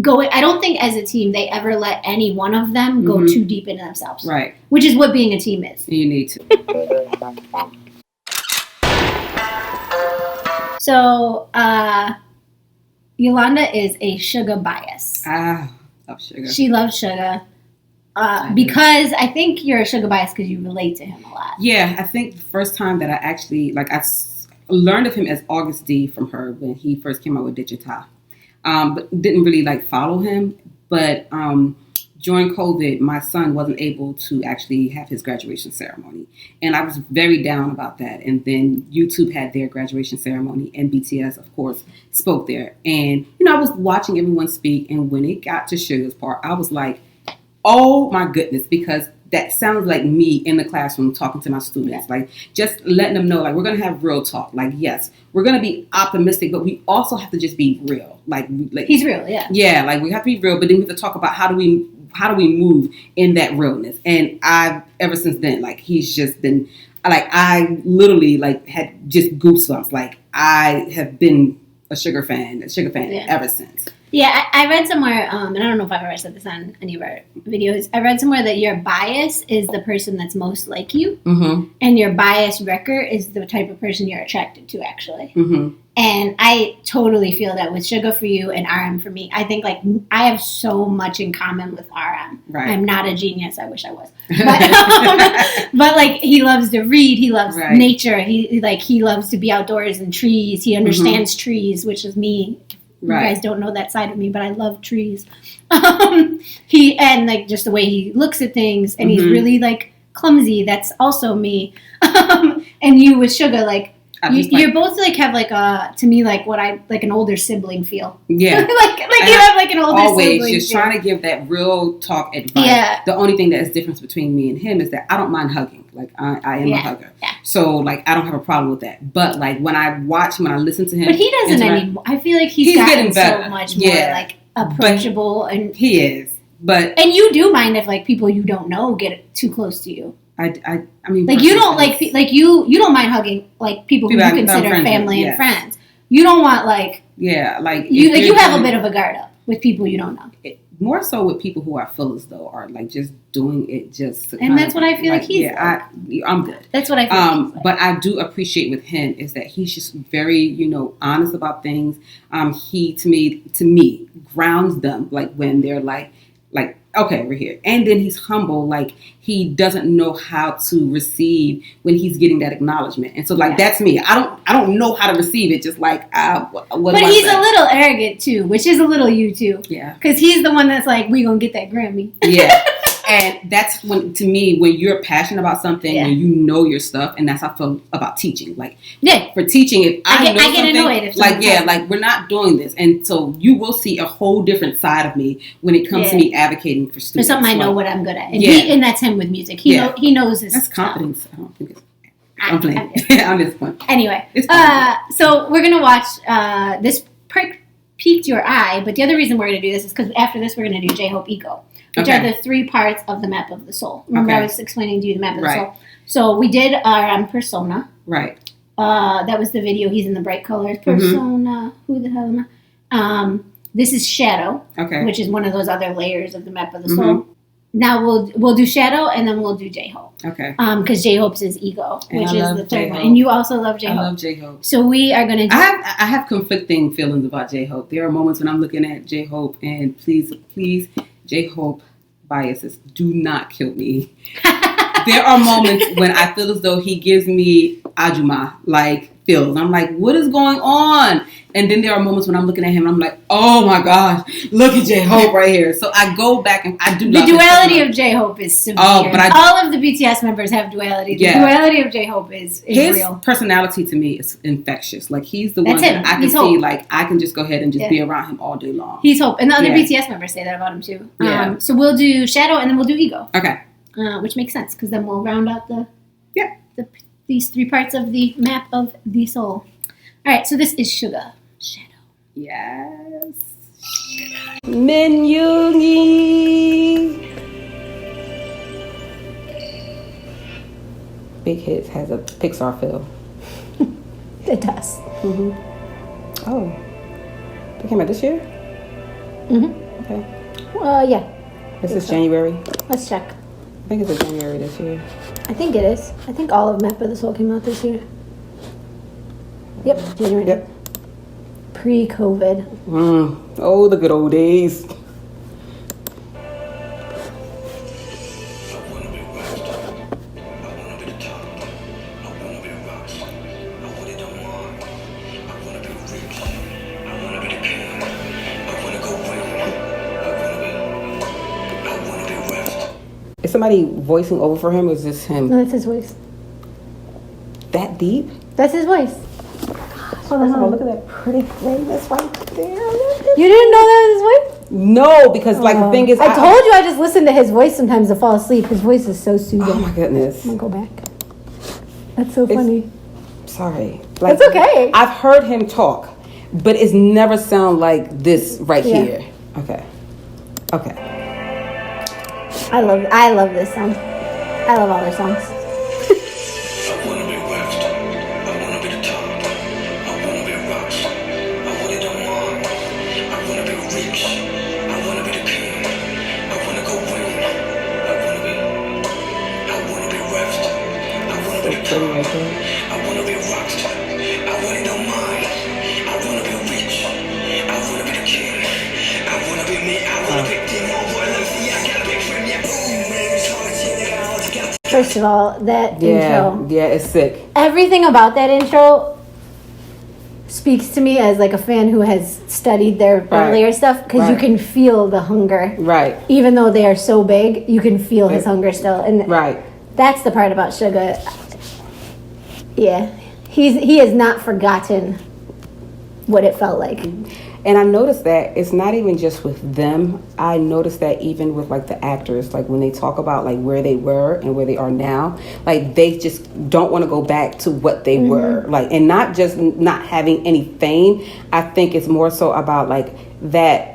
I don't think as a team they ever let any one of them go too deep into themselves. Right. Which is what being a team is. You need to. So, Yolanda is a Suga bias. Love Suga. She loves Suga. Because I think you're a Suga bias because you relate to him a lot. Yeah, I think the first time that I actually, learned of him as August D from her when he first came out with Digital. But didn't really follow him. But during COVID, my son wasn't able to actually have his graduation ceremony. And I was very down about that. And then YouTube had their graduation ceremony and BTS, of course, spoke there. And, I was watching everyone speak. And when it got to Suga's part, I was like, oh my goodness, because that sounds like me in the classroom talking to my students, just letting them know, we're going to have real talk. Yes, we're going to be optimistic, but we also have to just be real. He's real, yeah. Yeah, we have to be real, but then we have to talk about how do we move in that realness. And ever since then, he's just been, I literally had just goosebumps. I have been a Suga fan ever since. Yeah, I read somewhere, and I don't know if I've ever said this on any of our videos, I read somewhere that your bias is the person that's most like you, and your bias wrecker is the type of person you're attracted to, actually. And I totally feel that with Suga for you and RM for me. I think, I have so much in common with RM. Right. I'm not a genius. I wish I was. But he loves to read. He loves nature. He loves to be outdoors and trees. He understands trees, which is me. Right. You guys don't know that side of me, but I love trees. Just the way he looks at things, and he's really clumsy. That's also me. And you with Suga, you're both have to me what I an older sibling feel. Yeah, you have an older always sibling. Just trying to give that real talk advice. Yeah. The only thing that is difference between me and him is that I don't mind hugging. I am a hugger. Yeah. So I don't have a problem with that. But when I listen to him, but he doesn't anymore. I feel like he's getting better. So much more approachable, and he is. But you do mind if people you don't know get too close to you. I mean, you don't you don't mind hugging people who you consider family and friends. You don't want you have a bit of a guard up with people you don't know. More so with people who I feel as though are just doing it just to and that's what I feel he's I'm good. That's what I feel but I do appreciate with him is that he's just very honest about things. He to me grounds them when they're okay, we're here. And then he's humble. He doesn't know how to receive when he's getting that acknowledgement. And so, that's me. I don't know how to receive it. Just what but he's a little arrogant too, which is a little you too. Yeah. Because he's the one that's we gonna get that Grammy. Yeah. And that's when you're passionate about something and you know your stuff, and that's how I feel about teaching. For teaching, if I get annoyed if we're not doing this, and so you will see a whole different side of me when it comes to me advocating for students. For something I know what I'm good at, and and that's him with music. He knows his that's stuff. confidence. I don't think it's. I'm playing. I'm just playing. Anyway, so we're gonna watch this piqued your eye, but the other reason we're gonna do this is because after this we're gonna do J-Hope Ego. Which are the 3 parts of the map of the soul. Remember I was explaining to you the map of the soul. So we did our persona. Right. That was the video. He's in the bright colors. Persona. Who the hell am I? This is shadow. Okay. Which is one of those other layers of the map of the soul. Now we'll do shadow and then we'll do J-Hope. Okay. Because J-Hope's is ego, and which is the third one. And you also love J-Hope. I love J-Hope. So we are going to I have conflicting feelings about J-Hope. There are moments when I'm looking at J-Hope and please, J-Hope biases, do not kill me. There are moments when I feel as though he gives me Ajuma feels. I'm what is going on? And then there are moments when I'm looking at him and I'm oh my gosh, look at J-Hope right here. So I go back and I do the duality of J-Hope is severe. Oh, but all of the BTS members have duality. The duality of J-Hope is his real. Personality to me is infectious. He's the one that I can see I can just go ahead and just be around him all day long. He's Hope. And the other BTS members say that about him too. So we'll do shadow and then we'll do ego. Okay. Which makes sense because then we'll round out these 3 parts of the map of the soul. All right, so this is Suga. Shadow. Yes. Min Yoongi. Big Hits has a Pixar feel. It does. Oh. They came out this year? Okay. Yeah. Is this January? Let's check. I think it's January this year. I think it is. I think all of Map of the Soul came out this year. Yep, January. Yep. Pre-COVID. Oh, the good old days. Is somebody voicing over for him, or is this him? No, that's his voice. That deep? That's his voice. Oh, look at that pretty thing that's right there. You didn't know that was his voice? No, because like the thing is, I told you I just listen to his voice sometimes to fall asleep. His voice is so soothing. Oh my goodness. I'm gonna go back. That's so funny. Sorry. Like, it's okay. I've heard him talk, but it's never sound like this right here. Okay. I love this song. I love all their songs. First of all, that intro. Yeah, it's sick. Everything about that intro speaks to me as like a fan who has studied their earlier stuff, because you can feel the hunger. Right. Even though they are so big, you can feel his hunger still. And that's the part about Suga. Yeah. He has not forgotten what it felt like. And I noticed that it's not even just with them. I noticed that even with like the actors, like when they talk about like where they were and where they are now, like they just don't want to go back to what they were. Like, and not just not having any fame. I think it's more so about like that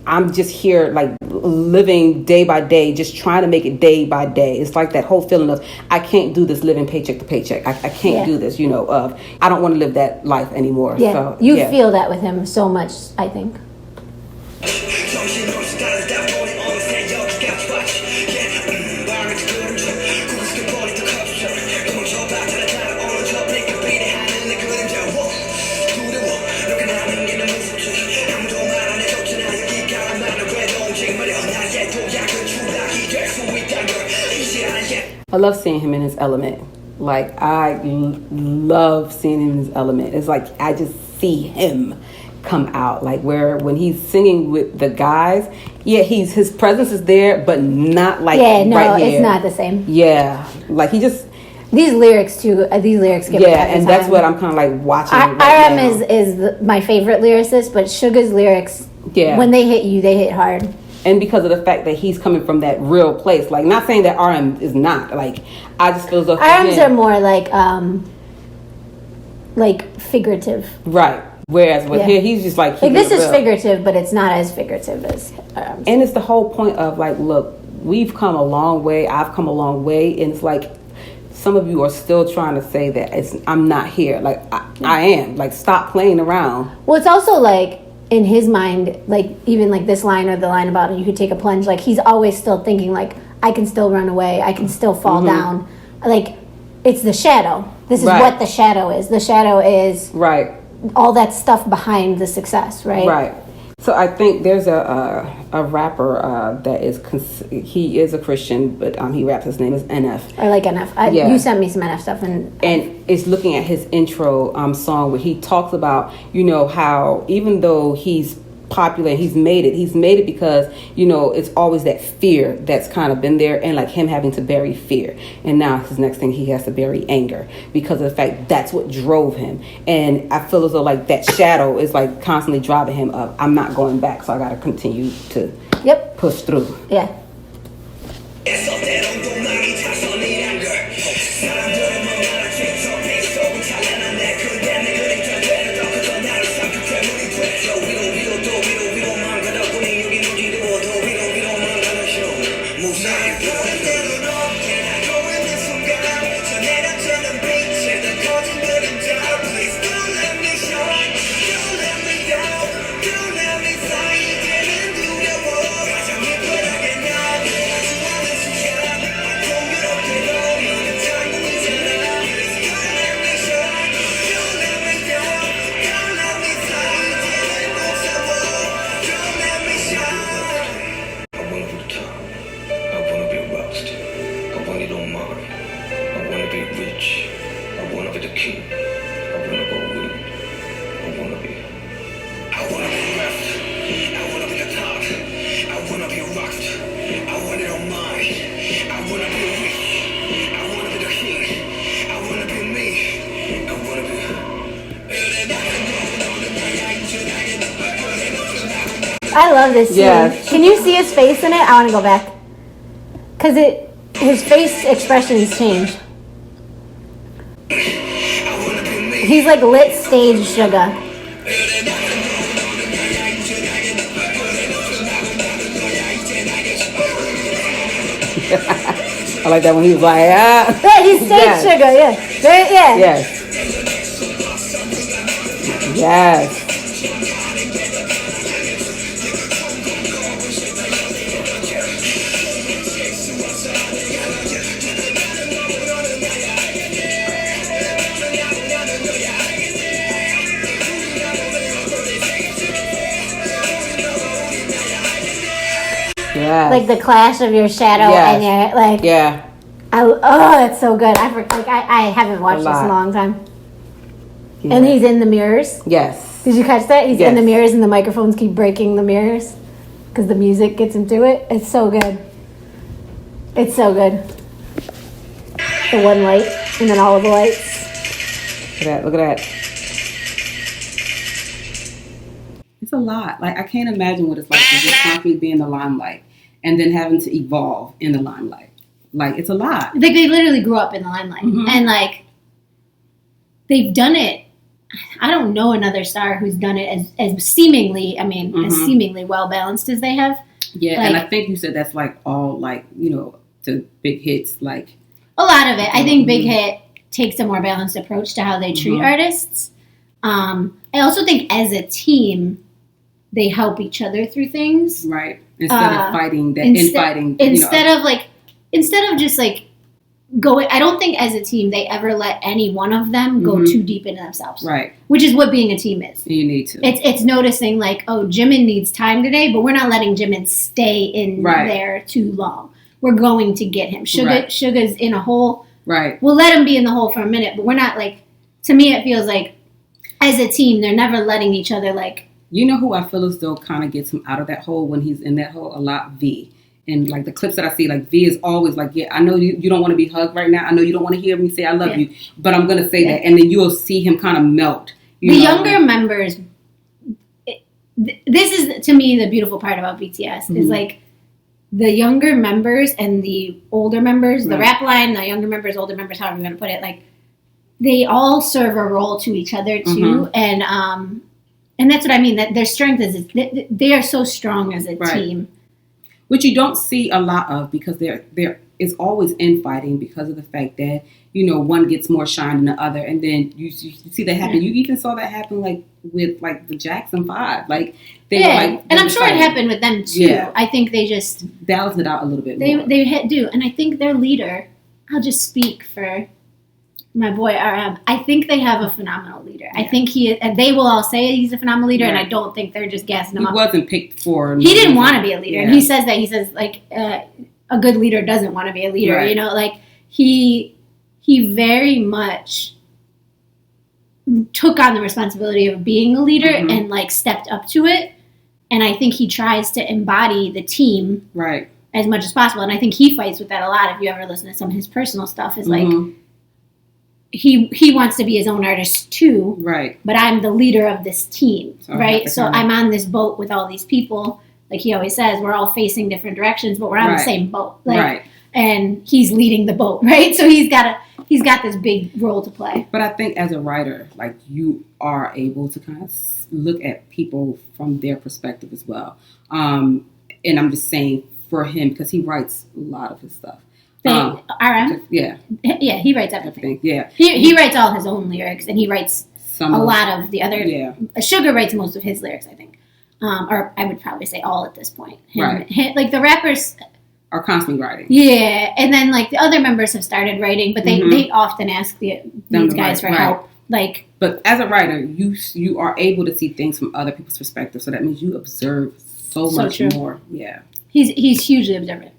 I'm just here like living day by day, just trying to make it day by day. It's like that whole feeling of I can't do this living paycheck to paycheck. I can't do this, of I don't want to live that life anymore. Yeah, so, you feel that with him so much, I think. I love seeing him in his element. Like, I love seeing him in his element. It's like I just see him come out. Like, when he's singing with the guys, his presence is there, but not like right here. It's not the same. Yeah, like he just these lyrics too. These lyrics get me every and time. That's what I'm kind of like watching. RM is my favorite lyricist, but Suga's lyrics, when they hit you, they hit hard. And because of the fact that he's coming from that real place, like not saying that RM is not, like I just feel as though RMs are more like figurative, right? Whereas with here, he's just like this is figurative, but it's not as figurative as RMs. And it's the whole point of like, look, we've come a long way. I've come a long way, and it's like some of you are still trying to say that I'm not here. Like I am. Like stop playing around. Well, it's also like, in his mind, like even like this line or the line about you could take a plunge, like he's always still thinking like I can still run away, I can still fall down. Like it's the shadow. This is what the shadow is. The shadow is all that stuff behind the success, right? So I think there's a rapper that he is a Christian, but he raps. His name is NF. I like NF. You sent me some NF stuff, and it's looking at his intro song where he talks about how even though he's popular, he's made it because it's always that fear that's kind of been there, and like him having to bury fear, and now his next thing he has to bury anger because of the fact that's what drove him. And I feel as though like that shadow is like constantly driving him up. I'm not going back, so I got to continue to push through. I love this scene. Yes. Can you see his face in it? I want to go back. Because his face expressions change. He's like lit stage Suga. I like that when he was like, ah. Yeah, he's stage Suga, yeah. Yeah. Yes. Yes. Yeah. Like the clash of your shadow and your like. Yeah. It's so good. I haven't watched this in a long time. Yeah. And he's in the mirrors. Yes. Did you catch that? He's in the mirrors, and the microphones keep breaking the mirrors because the music gets him to it. It's so good. It's so good. The one light, and then all of the lights. Look at that. It's a lot. Like, I can't imagine what it's like to just constantly be in the limelight and then having to evolve in the limelight. Like, it's a lot. Like, they literally grew up in the limelight. Mm-hmm. And, like, they've done it. I don't know another star who's done it as seemingly, as seemingly well-balanced as they have. Yeah, like, and I think you said that's, like, all, like, to big hits, like. A lot of it. I think Big Hit takes a more balanced approach to how they treat artists. I also think as a team, they help each other through things. Right. Instead of fighting, infighting. Instead of just like going, I don't think as a team they ever let any one of them go too deep into themselves. Right. Which is what being a team is. You need to. It's noticing like, oh, Jimin needs time today, but we're not letting Jimin stay in there too long. We're going to get him. Suga's in a hole. Right. We'll let him be in the hole for a minute, but we're not like, to me it feels like as a team they're never letting each other like. You know who I feel as though kind of gets him out of that hole when he's in that hole a lot? V. And like the clips that I see, like V is always like, yeah, I know you don't want to be hugged right now. I know you don't want to hear me say I love you, but I'm going to say that. And then you'll see him kind of melt. Younger members, this is to me the beautiful part about BTS is like the younger members and the older members, the Rapline, the younger members, older members, however you want to put it, like they all serve a role to each other too. And that's what I mean, that their strength is they are so strong as a team. Which you don't see a lot of because there is always infighting because of the fact that, one gets more shine than the other. And then you see that happen. You even saw that happen like with like the Jackson 5. Like they were like, and I'm sure it happened with them too. Yeah. I think they just balanced it out a little bit more. They do. And I think their leader, I'll just speak for my boy RM. I think they have a phenomenal leader. Yeah. I think they will all say he's a phenomenal leader, and I don't think they're just gassing him up. He wasn't picked for. He didn't want to be a leader, and he says that. He says like a good leader doesn't want to be a leader. Right. Like he very much took on the responsibility of being a leader and like stepped up to it. And I think he tries to embody the team as much as possible. And I think he fights with that a lot. If you ever listen to some of his personal stuff, is like. He wants to be his own artist too, right? But I'm the leader of this team, right? So I'm on this boat with all these people. Like he always says, we're all facing different directions, but we're on the same boat, and he's leading the boat, right? So he's got this big role to play. But I think as a writer, like you are able to kind of look at people from their perspective as well. And I'm just saying for him because he writes a lot of his stuff. RM? Yeah, he writes everything. Yeah. He writes all his own lyrics, and he writes a lot of the other... Yeah. Suga writes most of his lyrics, I think. Or I would probably say all at this point. Like, the rappers... Are constantly writing. Yeah, and then, like, the other members have started writing, but they often ask these guys for help. Like... But as a writer, you are able to see things from other people's perspective, so that means you observe so much more. Yeah. He's hugely observant.